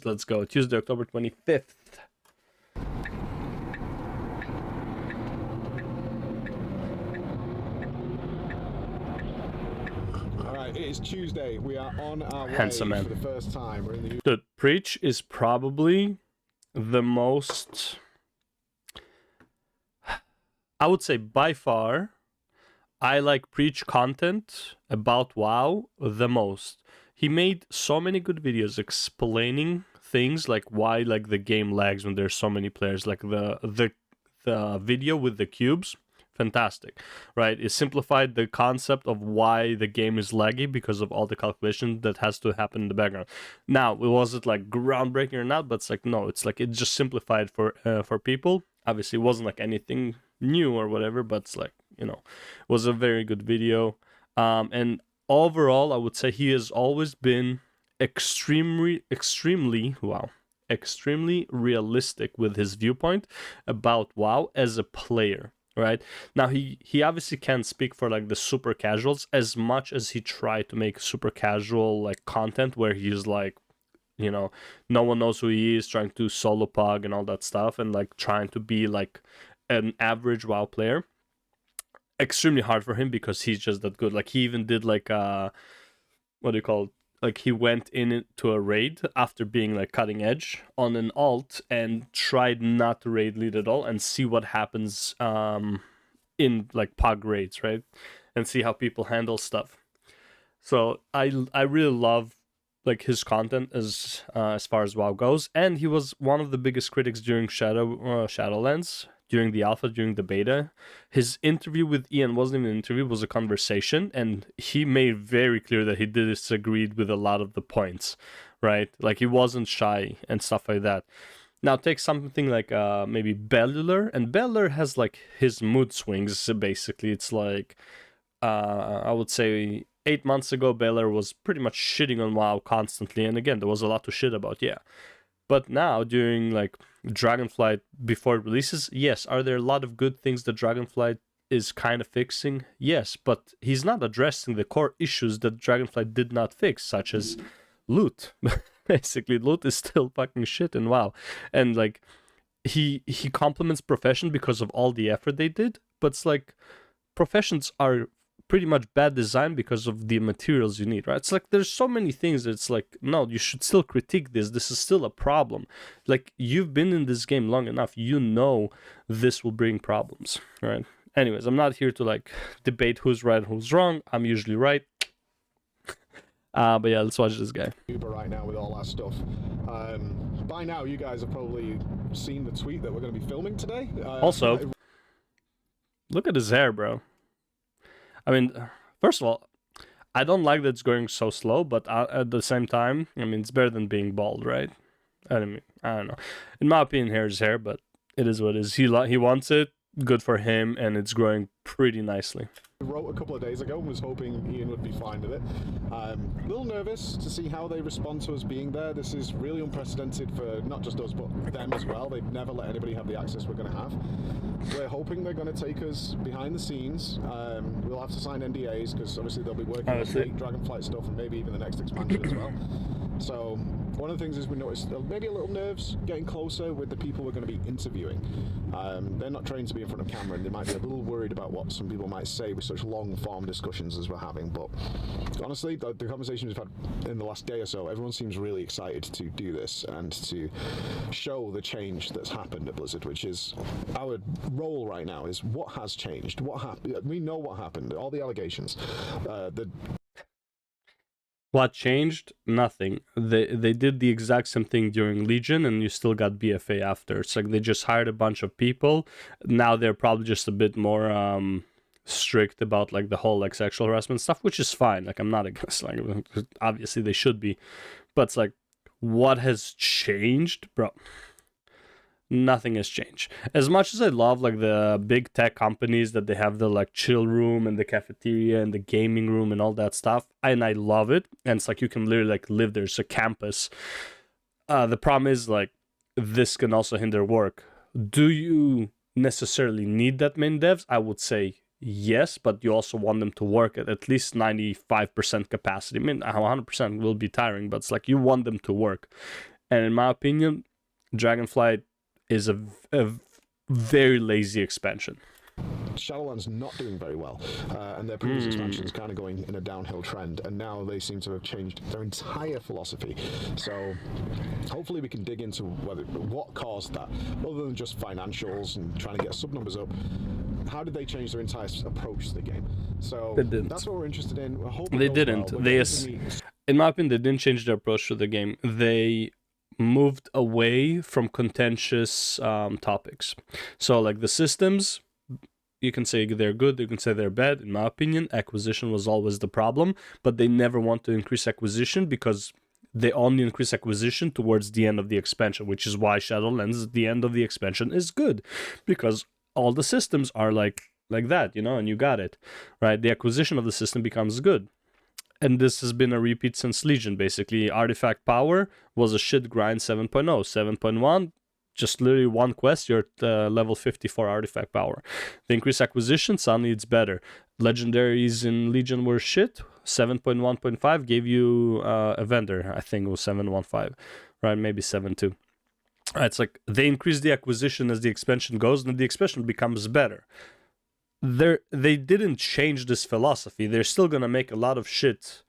Let's go. Tuesday, October 25th. Alright, it is Tuesday. We are on our Handsome way man. for the first time. We're in the Dude, Preach is probably the most... I would say by far, I like Preach content about WoW the most. He made so many good videos explaining things like why like the game lags when there's so many players. Like the video with the cubes, fantastic, right? It simplified the concept of why the game is laggy because of all the calculation that has to happen in the background. Now, was it like groundbreaking or not? But it's like no, it's like it just simplified for people. Obviously, it wasn't like anything new or whatever, but it's like, you know, it was a very good video. And overall, I would say he has always been extremely realistic with his viewpoint about WoW as a player, right? Now, he obviously can't speak for like the super casuals as much as he tried to make super casual like content where he's like, you know, no one knows who he is, trying to solo pug and all that stuff, and like trying to be like an average WoW player. Extremely hard for him because he's just that good. Like he even did like what do you call it? Like he went into a raid after being like cutting edge on an alt and tried not to raid lead at all and see what happens in like pug raids, right? And see how people handle stuff. So I really love like his content as far as WoW goes, and he was one of the biggest critics during Shadowlands, during the alpha, during the beta. His interview with Ian wasn't even an interview, it was a conversation, and he made very clear that he disagreed with a lot of the points, right? Like he wasn't shy and stuff like that. Now take something like maybe Bellular, and Bellular has like his mood swings, basically. It's like, I would say 8 months ago, Bellular was pretty much shitting on WoW constantly, and again, there was a lot to shit about, yeah. But now, during like Dragonflight before it releases, yes, are there a lot of good things that Dragonflight is kind of fixing? Yes, but he's not addressing the core issues that Dragonflight did not fix, such as loot. Basically, loot is still fucking shit in WoW. And like, he compliments Profession because of all the effort they did, but it's like, Professions are pretty much bad design because of the materials you need, right? It's like there's so many things that it's like, no, you should still critique this. This is still a problem. Like, you've been in this game long enough, you know this will bring problems, right? Anyways, I'm not here to like debate who's right and who's wrong. I'm usually right. But yeah, let's watch this guy. Uber right now with all our stuff. By now, you guys have probably seen the tweet that we're going to be filming today. Also, look at his hair, bro. I mean, first of all, I don't like that it's going so slow, but at the same time, I mean, it's better than being bald, right? I mean, I don't know. In my opinion, hair is hair, but it is what it is. He wants it. Good for him, and it's growing pretty nicely. I wrote a couple of days ago and was hoping Ian would be fine with it. A little nervous to see how they respond to us being there. This is really unprecedented for not just us, but them as well. They've never let anybody have the access we're going to have. We're hoping they're going to take us behind the scenes. We'll have to sign NDAs because obviously they'll be working on late Dragonflight stuff and maybe even the next expansion as well. So one of the things is we noticed maybe a little nerves getting closer with the people we're going to be interviewing. They're not trained to be in front of camera, and they might be a little worried about what some people might say with such long form discussions as we're having. But honestly, the conversations we've had in the last day or so, everyone seems really excited to do this and to show the change that's happened at Blizzard, which is our role right now. Is what has changed, what happened. We know what happened, all the allegations, What changed? Nothing. They did the exact same thing during Legion, and you still got BFA after. It's like they just hired a bunch of people. Now they're probably just a bit more strict about like the whole like sexual harassment stuff, which is fine. Like, I'm not against, like, obviously they should be, but it's like, what has changed, bro? Nothing has changed. As much as I love like the big tech companies that they have the like chill room and the cafeteria and the gaming room and all that stuff, and I love it, and it's like you can literally like live there. It's a campus. The problem is like this can also hinder work. Do you necessarily need that many devs? I would say yes, but you also want them to work at least 95% capacity. I mean, 100% will be tiring, but it's like you want them to work. And in my opinion, Dragonflight is a very lazy expansion. Shadowlands not doing very well, and their previous expansion is kind of going in a downhill trend, and now they seem to have changed their entire philosophy. So hopefully we can dig into what caused that, other than just financials and trying to get sub numbers up. How did they change their entire approach to the game? So that's what we're interested in. They didn't. In my opinion, they didn't change their approach to the game. They moved away from contentious topics. So like the systems, you can say they're good, you can say they're bad. In my opinion, acquisition was always the problem, but they never want to increase acquisition because they only increase acquisition towards the end of the expansion, which is why Shadowlands, the end of the expansion, is good, because all the systems are like that, you know, and you got it, right? The acquisition of the system becomes good. And this has been a repeat since Legion, basically. Artifact power was a shit grind 7.0. 7.1, just literally one quest, you're at level 54 artifact power. The increased acquisition, suddenly it's better. Legendaries in Legion were shit. 7.1.5 gave you a vendor. I think it was 7.15, right? Maybe 7.2. It's like they increase the acquisition as the expansion goes, and the expansion becomes better. They didn't change this philosophy. They're still gonna make a lot of shit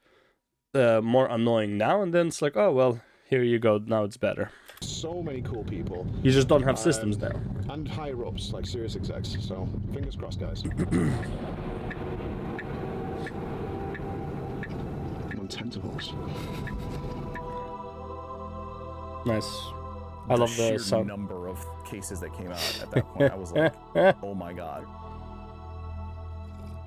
more annoying now, and then it's like, oh well, here you go, now it's better. So many cool people. You just don't have systems now. And higher ups, like serious execs, so fingers crossed, guys. On tentacles. Nice. I love the sound. Number of cases that came out at that point. I was like, oh my god.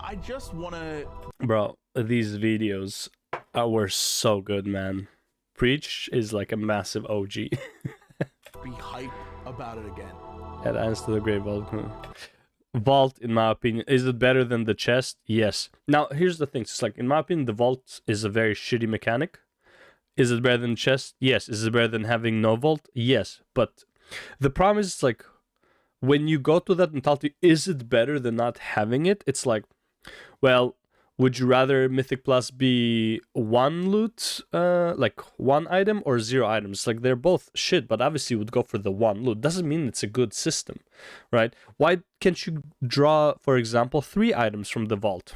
I just want to... Bro, these videos were so good, man. Preach is like a massive OG. Be hype about it again. Add Ants to the Great Vault. Vault, in my opinion, is it better than the chest? Yes. Now, here's the thing. It's like, in my opinion, the Vault is a very shitty mechanic. Is it better than chest? Yes. Is it better than having no Vault? Yes. But the problem is, it's like, when you go to that mentality, is it better than not having it? It's like, well, would you rather Mythic Plus be one loot, like one item, or 0 items? Like, they're both shit, but obviously you would go for the one loot. Doesn't mean it's a good system, right? Why can't you draw, for example, 3 items from the vault?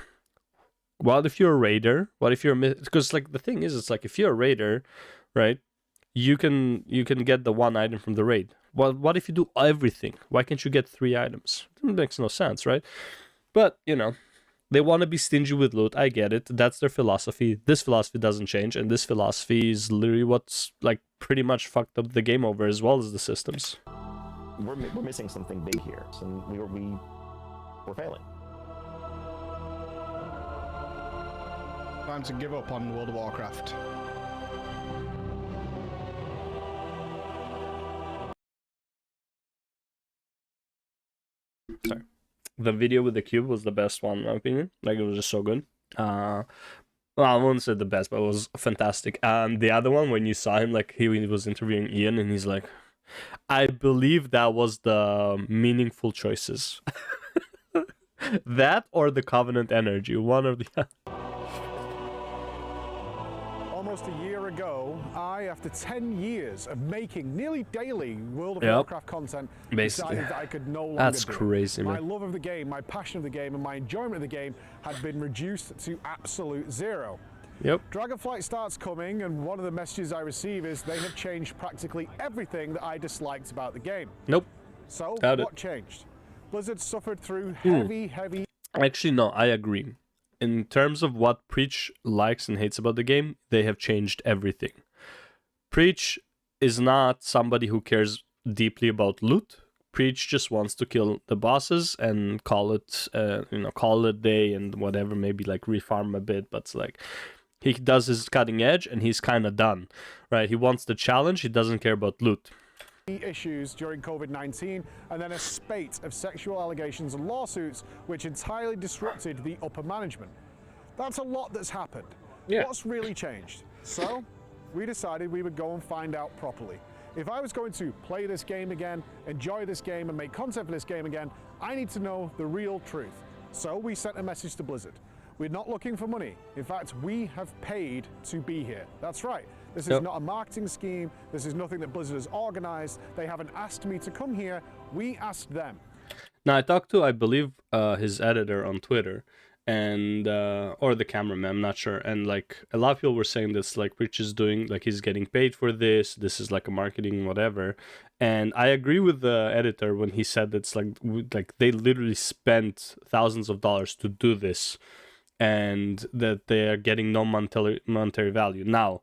What if you're a raider? What if you're a because like the thing is, it's like if you're a raider, right? You can get the 1 item from the raid. Well, what if you do everything? Why can't you get 3 items? It makes no sense, right? But you know. They want to be stingy with loot. I get it. That's their philosophy. This philosophy doesn't change, and this philosophy is literally what's like pretty much fucked up the game over, as well as the systems. We're missing something big here, and we're failing. Time to give up on World of Warcraft. Sorry. The video with the cube was the best one, in my opinion. Like, it was just so good. Well, I wouldn't say the best, but it was fantastic. And the other one, when you saw him, like, he was interviewing Ian, and he's like, I believe that was the meaningful choices. That or the Covenant energy, one or the other. Almost a year ago, after 10 years of making nearly daily World of Warcraft content, decided that I could no longer That's do crazy, it. man. My love of the game, my passion of the game, and my enjoyment of the game had been reduced to absolute zero. Yep. Dragonflight starts coming, and one of the messages I receive is they have changed practically everything that I disliked about the game. Nope. So, what changed? Blizzard suffered through heavy... Actually, no, I agree. In terms of what Preach likes and hates about the game, they have changed everything. Preach is not somebody who cares deeply about loot. Preach just wants to kill the bosses and call it, call it a day and whatever, maybe like refarm a bit, but it's like he does his cutting edge and he's kind of done, right? He wants the challenge. He doesn't care about loot. Issues during COVID-19, and then a spate of sexual allegations and lawsuits which entirely disrupted the upper management. That's a lot that's happened. Yeah. What's really changed? So we decided we would go and find out properly. If I was going to play this game again, enjoy this game, and make content for this game again, I need to know the real truth. So we sent a message to Blizzard. We're not looking for money. In fact, we have paid to be here. That's right. This is Yep. not a marketing scheme. This is nothing that Blizzard has organized. They haven't asked me to come here. We asked them. Now I talked to, I believe, his editor on Twitter, and or the cameraman, I'm not sure. And like a lot of people were saying this, like Rich is doing, like he's getting paid for this. This is like a marketing whatever. And I agree with the editor when he said it's like they literally spent thousands of dollars to do this, and that they are getting no monetary value. Now,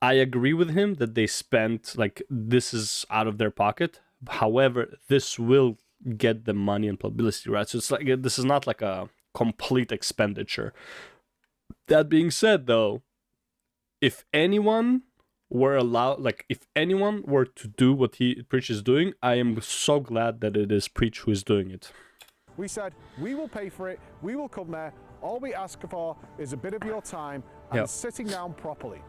I agree with him that they spent, like, this is out of their pocket. However, this will get them money and publicity, right? So it's like, this is not like a complete expenditure. That being said, though, if anyone were allowed, like, if anyone were to do what Preach is doing, I am so glad that it is Preach who is doing it. We said, we will pay for it. We will come there. All we ask for is a bit of your time and Yep. sitting down properly.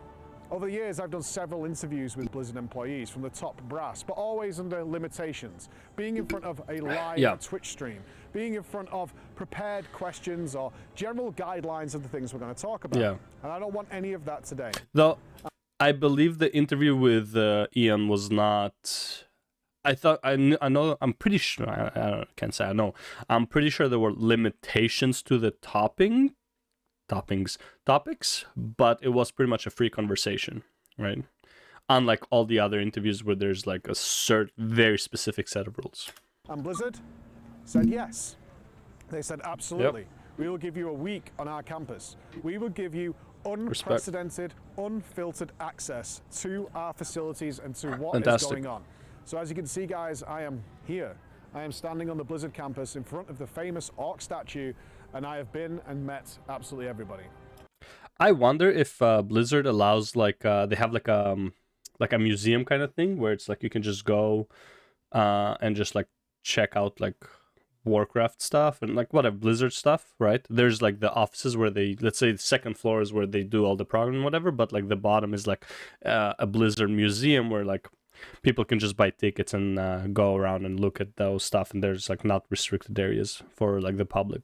Over the years, I've done several interviews with Blizzard employees from the top brass, but always under limitations. Being in front of a live Yeah. Twitch stream, being in front of prepared questions or general guidelines of the things we're going to talk about. Yeah. And I don't want any of that today. Though, I believe the interview with Ian was not. I thought I know. I'm pretty sure. I can't say I know. I'm pretty sure there were limitations to the topics, but it was pretty much a free conversation, right? Unlike all the other interviews where there's like a very specific set of rules. And Blizzard said yes. They said absolutely. We will give you a week on our campus. We will give you unprecedented, unfiltered access to our facilities and to what is going on. So as you can see, guys, I am here. I am standing on the Blizzard campus in front of the famous Orc statue, and I have been and met absolutely everybody. I wonder if Blizzard allows they have like a museum kind of thing where it's like you can just go and just like check out like Warcraft stuff and like whatever Blizzard stuff, right? There's like the offices where they, let's say the second floor is where they do all the programming, whatever, but like the bottom is like a Blizzard museum where like people can just buy tickets and go around and look at those stuff, and there's like not restricted areas for like the public.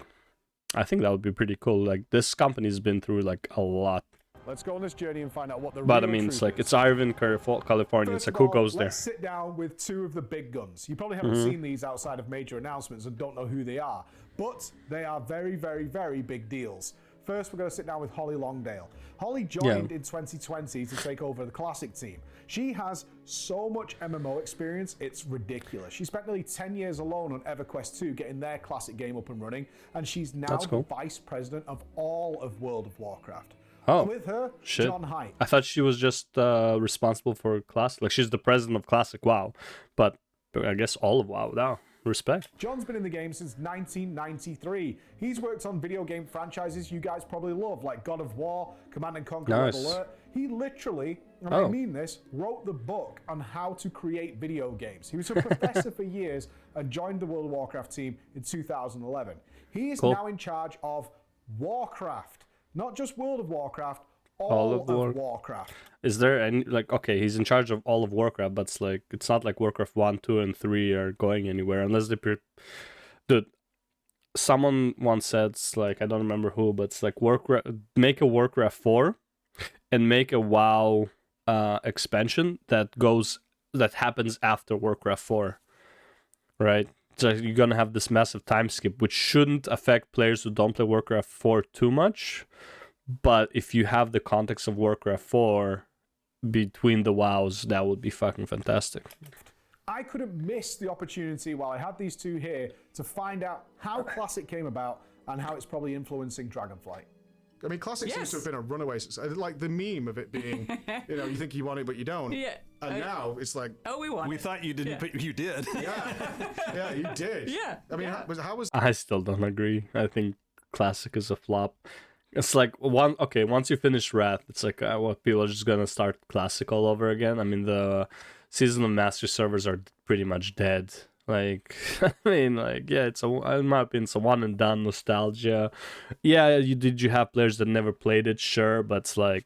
I think that would be pretty cool. Like this company's been through like a lot. Let's go on this journey and find out what the But I real mean, truth it's like is. it's Irvine, California. It's First like of who all, goes there? Let's sit down with two of the big guns. You probably haven't seen these outside of major announcements and don't know who they are, but they are very, very, very big deals. First, we're going to sit down with Holly Longdale. Holly joined in 2020 to take over the Classic team. She has so much MMO experience, it's ridiculous. She spent nearly 10 years alone on EverQuest 2 getting their Classic game up and running, and she's now That's cool. the vice president of all of World of Warcraft. Oh, And with her, shit. John Haidt. I thought she was just responsible for Classic. Like she's the president of Classic WoW, but I guess all of WoW now. Respect. John's been in the game since 1993. He's worked on video game franchises you guys probably love, like God of War, Command & Conquer Red Nice. Alert. He literally, and I mean this, wrote the book on how to create video games. He was a professor for years and joined the World of Warcraft team in 2011. He is now in charge of Warcraft, not just World of Warcraft, all of Warcraft. Is there any like okay, he's in charge of all of Warcraft, but it's not like Warcraft 1, 2, and 3 are going anywhere unless they dude. Someone once said it's like I don't remember who, but it's like make a Warcraft 4 and make a WoW expansion that happens after Warcraft 4. Right? So you're gonna have this massive time skip, which shouldn't affect players who don't play Warcraft 4 too much. But if you have the context of Warcraft 4 between the WoWs, that would be fucking fantastic. I couldn't miss the opportunity while I had these two here to find out how Classic came about and how it's probably influencing Dragonflight. I mean, Classic seems to have been a runaway success. Like the meme of it being, you think you want it, but you don't. Yeah. And now it's like, Oh, we won. We thought you didn't, but you did. yeah, you did. Yeah, I mean, yeah. how was I still don't agree. I think Classic is a flop. It's like once you finish Wrath, it's like people are just gonna start Classic all over again. I mean, the Season of Master servers are pretty much dead. Like, I mean, like, yeah, in my opinion, it's a one and done nostalgia. Yeah, you have players that never played it, sure, but it's like,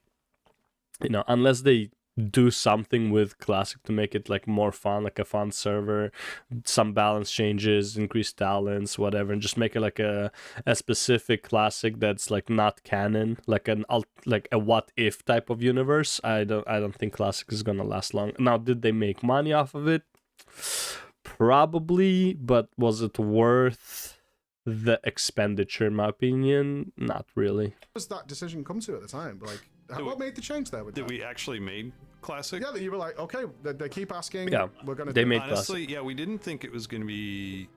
unless they do something with Classic to make it like more fun, like a fun server, some balance changes, increase talents, whatever, and just make it like a specific Classic that's like not canon, like like a what if type of universe. I don't think Classic is gonna last long. Now, did they make money off of it? Probably, but was it worth the expenditure? In my opinion, not really. What does that decision come to at the time? Like, what made the change there? With That that? we actually made Classic? Yeah, that you were like, okay, they keep asking. Yeah, we're gonna. they do made it. Honestly, yeah, we didn't think it was going to be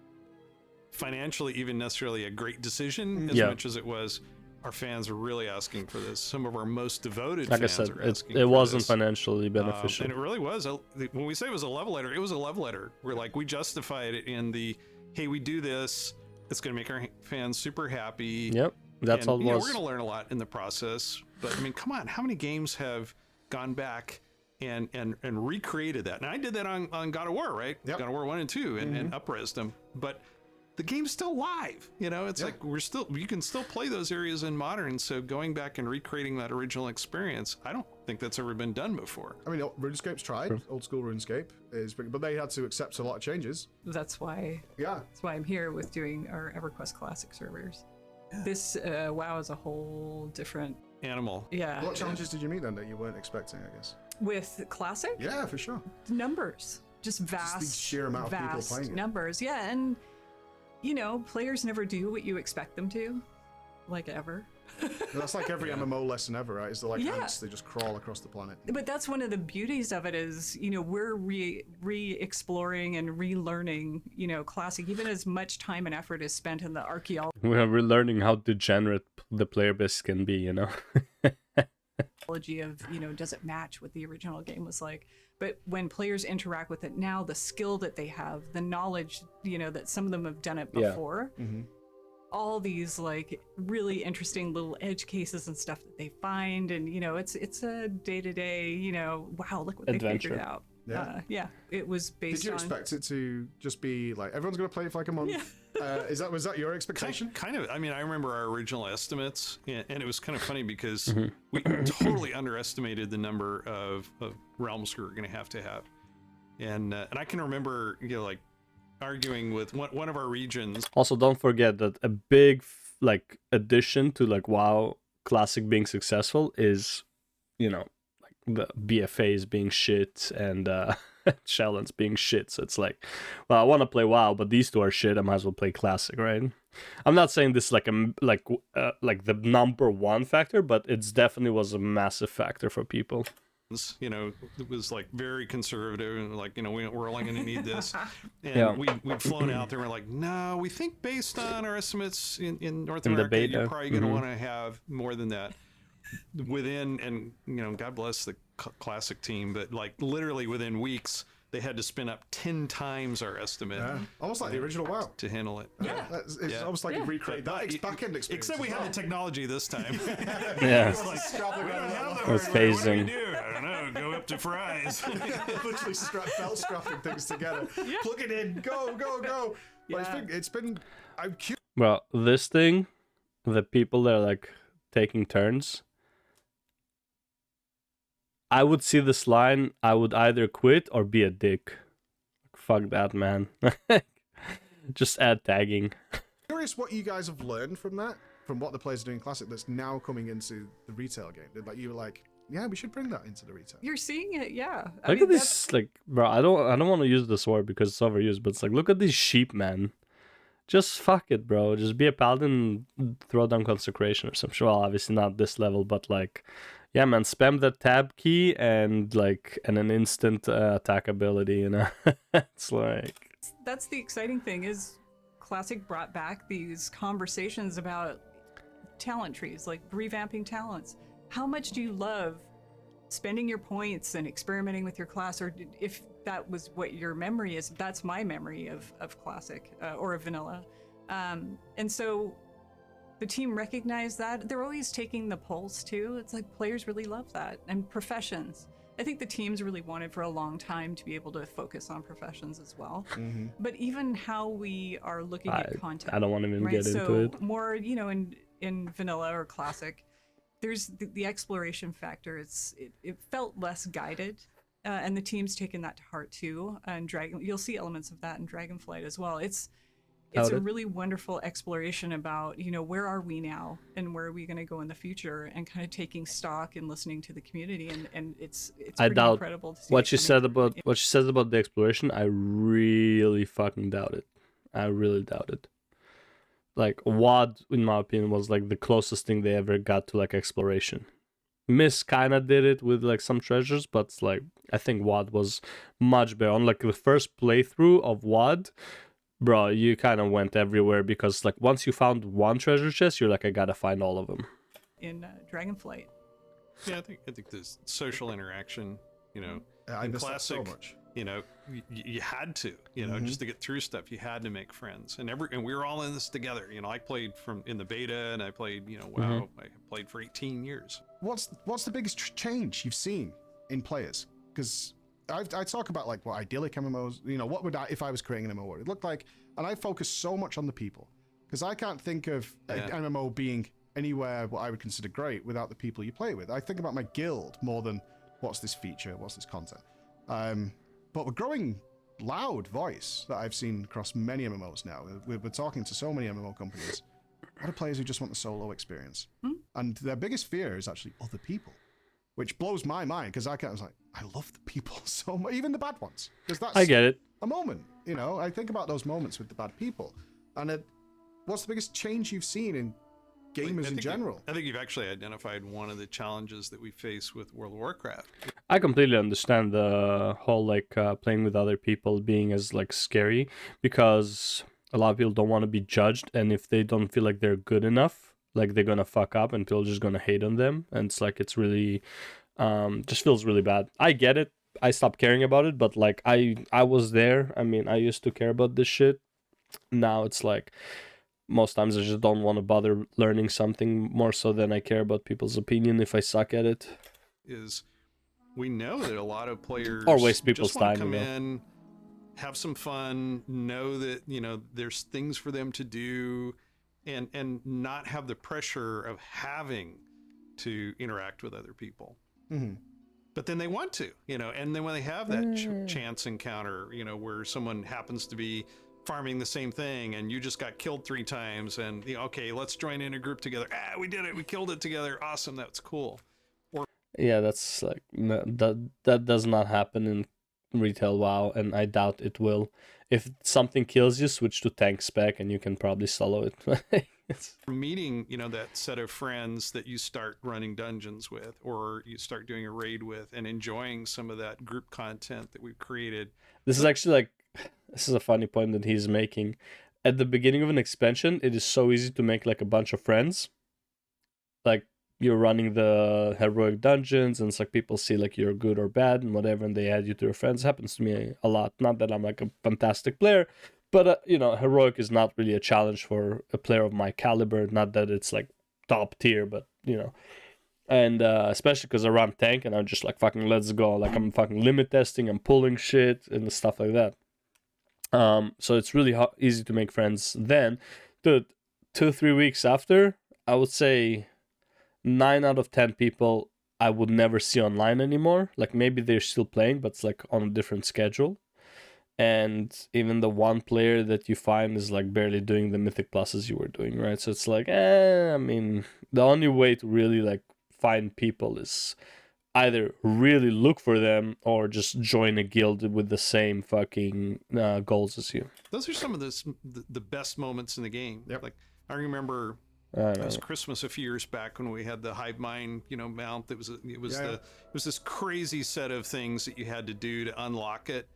financially even necessarily a great decision as Yeah. much as it was our fans are really asking for this. Some of our most devoted Like I fans said, are asking it for wasn't this. financially beneficial. And it really was. When we say it was a love letter, it was a love letter. We're like, we justified it in the, hey, we do this. It's going to make our fans super happy. Yep, that's and, all it you know, was. we're going to learn a lot in the process. But I mean, come on, how many games have gone back and recreated that? Now I did that on God of War, right? Yep. God of War 1 and 2 and up-resed them. But the game's still live, you know. It's like you can still play those areas in modern. So going back and recreating that original experience, I don't think that's ever been done before. I mean, RuneScape's tried. Old school RuneScape is, but they had to accept a lot of changes. That's why Yeah. I'm here with doing our EverQuest Classic servers. This WoW is a whole different Animal. What challenges did you meet then that you weren't expecting? I guess. with Classic Yeah, for sure. numbers, just vast, the sheer amount of people vast playing it. numbers. Yeah, and you know, players never do what you expect them to, like ever. That's like every MMO lesson ever, right? It's like Yeah. ants; they just crawl across the planet. But that's one of the beauties of it is, you know, we're re-exploring and relearning, you know, Classic. Even as much time and effort is spent in the archaeology We're relearning how degenerate the player base can be, you know. of, you know, does it match what the original game was like? But when players interact with it now, the skill that they have, the knowledge, you know, that some of them have done it Yeah. before, all these like really interesting little edge cases and stuff that they find, and you know, it's a day-to-day, you know, wow, look what they Adventure. figured out. Yeah. It was based Did you on. expect it to just be like everyone's going to play it for like a month? Was that your expectation? Kind of. I mean, I remember our original estimates, and it was kind of funny because we totally underestimated the number of realms we were going to have, and I can remember, you know, like arguing with one of our regions. Also, don't forget that a big like addition to like WoW Classic being successful is, you know, like the BFAs being shit and challenge being shit. So it's like, well, I want to play WoW, but these two are shit. I might as well play Classic, right? I'm not saying this like like the number one factor, but it's definitely was a massive factor for people. You know, it was like very conservative and like, you know, we're only going to need this. And Yeah. we'd flown out there and we're like, no, we think based on our estimates in North In the America, beta. you're probably going to want to have more than that within, and, you know, God bless the Classic team, but like literally within weeks, they had to spin up 10 times our estimate Yeah. Almost like the original WoW. to handle it. It's almost like you recreate that back-end experience. Except we had the technology this time. Yeah, Scrapping it was phasing. I don't know. Go up to fries. literally belt strapping things together. Plug it in, go. But it's been I'm curious. Well, this thing, the people that are like taking turns, I would see this line, I would either quit or be a dick. Fuck that, man. Just add tagging. Curious what you guys have learned from that, from what the players are doing in Classic that's now coming into the retail game. Like you were like, yeah, we should bring that into the retail. You're seeing it, yeah. Look at these, like, bro, I don't want to use this word because it's overused, but it's like, look at these sheep, man. Just fuck it, bro. Just be a paladin, throw down consecration or some shit. Well, obviously not this level, but like, yeah, man, spam the tab key and an instant attack ability, you know? It's like... That's the exciting thing is Classic brought back these conversations about talent trees, like revamping talents. How much do you love spending your points and experimenting with your class, or if that was what your memory is? That's my memory of Classic or of Vanilla. And so the team recognized that. They're always taking the pulse too. It's like players really love that. And professions. I think the teams really wanted for a long time to be able to focus on professions as well. But even how we are looking at content. I don't want to even right? get So into it. more, you know, in Vanilla or Classic, there's the exploration factor. It felt less guided, and the team's taken that to heart too. And you'll see elements of that in Dragonflight as well. It's a really wonderful exploration about, where are we now and where are we going to go in the future, and kind of taking stock and listening to the community, and it's pretty incredible to see what she said about the exploration. I really fucking doubt it. I really doubt it. Like, WoD, in my opinion, was like the closest thing they ever got to like exploration. Miss kind of did it with like some treasures, but like I think WoD was much better. On like the first playthrough of WoD, bro, you kind of went everywhere, because like once you found one treasure chest, you're like, I gotta find all of them. In Dragonflight. Yeah, I think this social interaction, I in miss that classic, so much. you had to, just to get through stuff, you had to make friends, and we were all in this together. I played in the beta, and I played, WoW. I played for 18 years. What's the biggest change you've seen in players? Because I talk about like what idyllic MMOs, what would if I was creating an MMO, what it looked like, and I focus so much on the people, because I can't think of an MMO being anywhere what I would consider great without the people you play with. I think about my guild more than what's this feature, what's this content. But we're growing loud voice that I've seen across many MMOs now. We're talking to so many MMO companies. A lot of players who just want the solo experience. And their biggest fear is actually other people, which blows my mind, because I was like, I love the people so much, even the bad ones. Because that's I get it. a moment, I think about those moments with the bad people. And what's the biggest change you've seen in gamers in general? I think you've actually identified one of the challenges that we face with World of Warcraft. I completely understand the whole like playing with other people being as like scary, because a lot of people don't want to be judged, and if they don't feel like they're good enough, like they're gonna fuck up and people are just gonna hate on them, and it's really just feels really bad. I get it. I stopped caring about it, but like I was there. I mean, I used to care about this shit. Now it's like most times I just don't want to bother learning something more so than I care about people's opinion if I suck at it. We know that a lot of players or waste people's just want to time. come in, have some fun, know that there's things for them to do, and not have the pressure of having to interact with other people. Mm-hmm. But then they want to, and then when they have that chance encounter, where someone happens to be farming the same thing and you just got killed 3 times, and okay, let's join in a group together. We did it, we killed it together, awesome, that's cool. Yeah, that's like that does not happen in retail WoW, and I doubt it will. If something kills you, switch to tank spec and you can probably solo it. Meeting, that set of friends that you start running dungeons with, or you start doing a raid with, and enjoying some of that group content that we've created. This is a funny point that he's making. At the beginning of an expansion, it is so easy to make like a bunch of friends. Like, you're running the heroic dungeons, and it's like people see like you're good or bad and whatever, and they add you to their friends. It happens to me a lot. Not that I'm like a fantastic player, but heroic is not really a challenge for a player of my caliber. Not that it's like top tier, but and especially because I run tank and I'm just like fucking let's go. Like I'm fucking limit testing, I'm pulling shit and stuff like that. So it's really easy to make friends then. Dude, 2-3 weeks after, I would say 9 out of 10 people I would never see online anymore. Like maybe they're still playing, but it's like on a different schedule. And even the one player that you find is like barely doing the mythic pluses you were doing, right? So it's like, I mean, the only way to really like find people is either really look for them or just join a guild with the same fucking goals as you. Those are some of the best moments in the game. Yep. Like I remember it was Christmas a few years back when we had the hive mind, mount. It was this crazy set of things that you had to do to unlock it.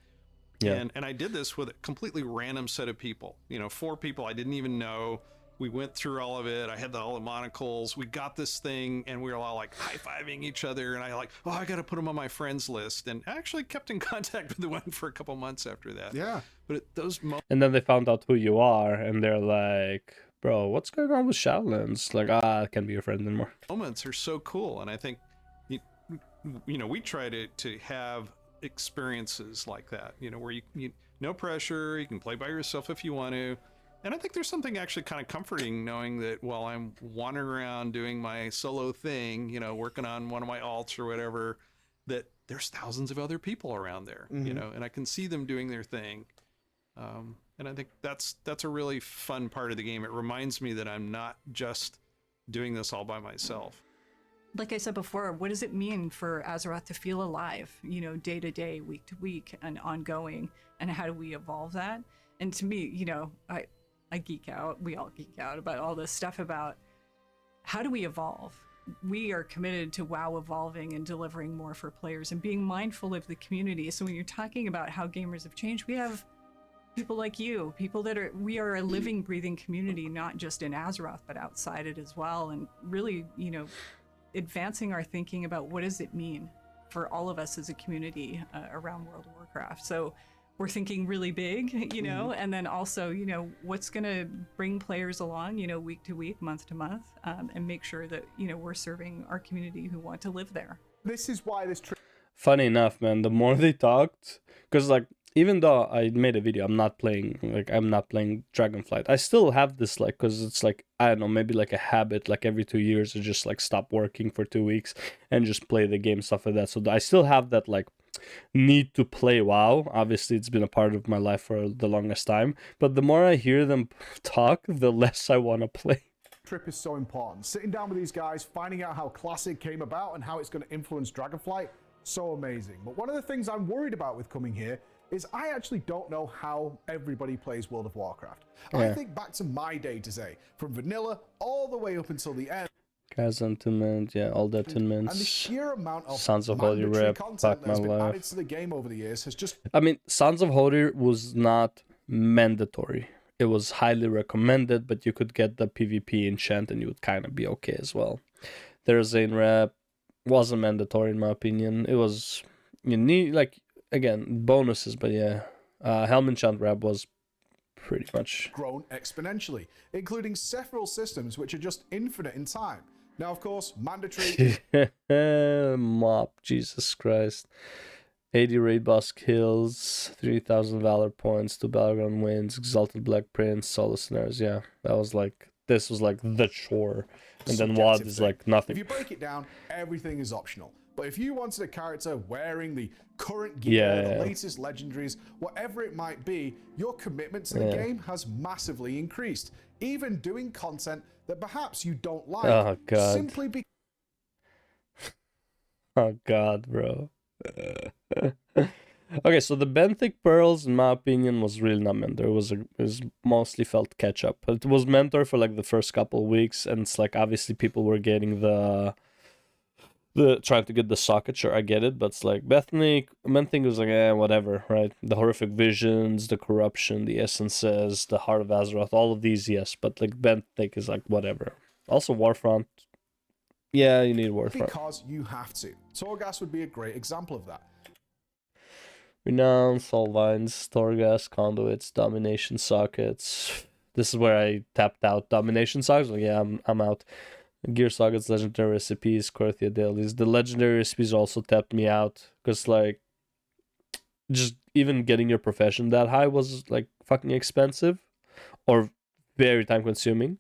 Yeah. And I did this with a completely random set of people. 4 people I didn't even know. We went through all of it. I had all the monocles. We got this thing, and we were all like high-fiving each other. And I I got to put them on my friends list. And I actually kept in contact with the one for a couple months after that. Yeah. But at those moments, and then they found out who you are, and they're like, bro, what's going on with Shadowlands? Like, I can't be your friend anymore. Moments are so cool. And I think, we try to have experiences like that, where you no pressure, you can play by yourself if you want to, And I think there's something actually kind of comforting knowing that while I'm wandering around doing my solo thing, you know, working on one of my alts or whatever, that there's thousands of other people around there, you know, and I can see them doing their thing. And I think that's a really fun part of the game. It reminds me that I'm not just doing this all by myself. Like I said before, what does it mean for Azeroth to feel alive, you know, day to day, week to week, and ongoing? And how do we evolve that? And to me, you know, I geek out, we all geek out about all this stuff about how do we evolve? We are committed to WoW evolving and delivering more for players and being mindful of the community. So when you're talking about how gamers have changed, we have people like you, people that we are a living, breathing community, not just in Azeroth, but outside it as well. And really, you know, advancing our thinking about what does it mean for all of us as a community around World of Warcraft. So we're thinking really big, you know, and then also, you know, what's going to bring players along, you know, week to week, month to month, and make sure that, you know, we're serving our community who want to live there. This is why this Funny enough, man, the more they talked, because like, even though I made a video, I'm not playing Dragonflight. I still have this, like, because it's like, I don't know, maybe like a habit, like every 2 years, I just like stop working for 2 weeks and just play the game, stuff like that. So I still have that like need to play WoW. Obviously, it's been a part of my life for the longest time. But the more I hear them talk, the less I want to play. trip is so important. Sitting down with these guys, finding out how Classic came about and how it's going to influence Dragonflight, so amazing. But one of the things I'm worried about with coming here is I actually don't know how everybody plays World of Warcraft. Yeah. I think back to my day to day, from vanilla all the way up until the end. Kazan Tournament, yeah, all the tournaments. And the sheer amount of Sons of Holy mandatory Rep, content fuck that has my been life. added to the game over the years has just... I mean, Sons of Holy was not mandatory. It was highly recommended, but you could get the PvP enchant and you would kind of be okay as well. There's a rep, wasn't mandatory in my opinion. It was, you need, like, again, bonuses, but yeah. Helm enchant rep was pretty much grown exponentially, including several systems which are just infinite in time. Now, of course, mandatory... Mop, Jesus Christ. 80 raid boss kills, 3,000 valor points, 2 battleground wins, exalted black prince, solo snares. Yeah, that was like, this was like the chore. And then WoD is like nothing. If you break it down, everything is optional. But if you wanted a character wearing the current gear, the latest legendaries, whatever it might be, your commitment to the game has massively increased. Even doing content that perhaps you don't like. Oh, God. Simply because... Oh, God, bro. Okay, so the benthic pearls, in my opinion, was really not mentor. It was mostly felt catch up. It was mentor for like the first couple of weeks, and it's like obviously people were getting the trying to get the socket. Sure, I get it, but it's like benthic was like whatever, right? The horrific visions, the corruption, the essences, the heart of Azeroth, all of these, yes, but like benthic is like whatever. Also Warfront. Yeah, you need Warfront. Because you have to. Torghast would be a great example of that. Renown, Soulvines, Torghast, Conduits, Domination Sockets. This is where I tapped out. Domination Sockets, like, yeah, I'm out. Gear Sockets, Legendary Recipes, Korthia Dailies. The Legendary Recipes also tapped me out. Because, like, just even getting your profession that high was, like, fucking expensive. Or very time consuming.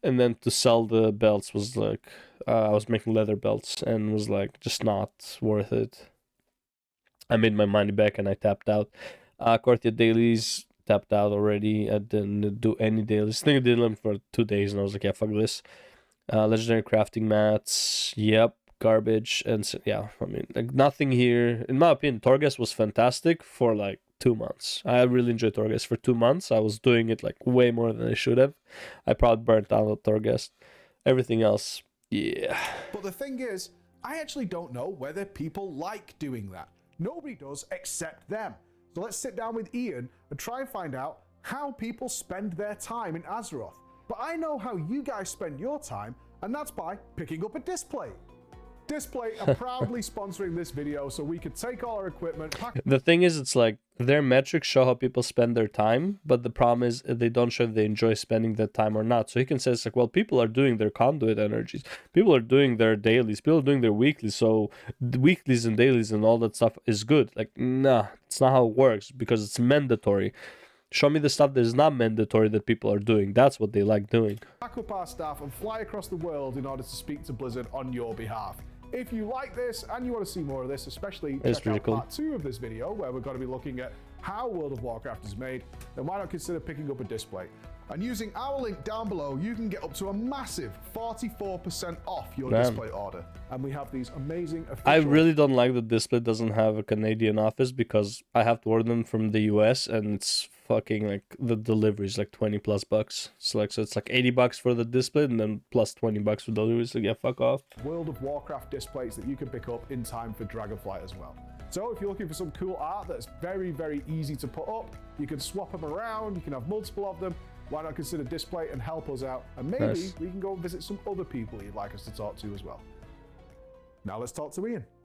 And then to sell the belts was, like... I was making leather belts and was, like, just not worth it. I made my money back and I tapped out. Korthia dailies, tapped out already. I didn't do any dailies. I think I did them for 2 days and I was like, yeah, fuck this. Legendary crafting mats, yep, garbage. And so, yeah, I mean, like nothing here. In my opinion, Torghast was fantastic for like 2 months. I really enjoyed Torghast for 2 months. I was doing it like way more than I should have. I probably burnt out on Torghast. Everything else, yeah. But the thing is, I actually don't know whether people like doing that. Nobody does except them. So let's sit down with Ian and try and find out how people spend their time in Azeroth. But I know how you guys spend your time, and that's by picking up a display. Display are proudly sponsoring this video so we could take all our equipment. The thing is, it's like their metrics show how people spend their time, but the problem is they don't show if they enjoy spending that time or not. So he can say, it's like, well, people are doing their conduit energies, people are doing their dailies, people are doing their weeklies, so the weeklies and dailies and all that stuff is good. Like, nah, it's not how it works because it's mandatory. Show me the stuff that is not mandatory that people are doing. That's what they like doing. Pack up our staff and fly across the world in order to speak to Blizzard on your behalf. If you like this and you want to see more of this, especially check out part 2 of this video where we're going to be looking at how World of Warcraft is made, then why not consider picking up a display? And using our link down below, you can get up to a massive 44% off your display order. And we have these amazing official... I really don't like that display doesn't have a Canadian office because I have to order them from the US and it's fucking like the delivery is like 20 plus bucks. So it's like 80 bucks for the display and then plus 20 bucks for delivery. So yeah, fuck off. World of Warcraft displays that you can pick up in time for Dragonflight as well. So if you're looking for some cool art that's very, very easy to put up, you can swap them around, you can have multiple of them. Why not consider display and help us out? And maybe we can go and visit some other people you'd like us to talk to as well. Now let's talk to Ian.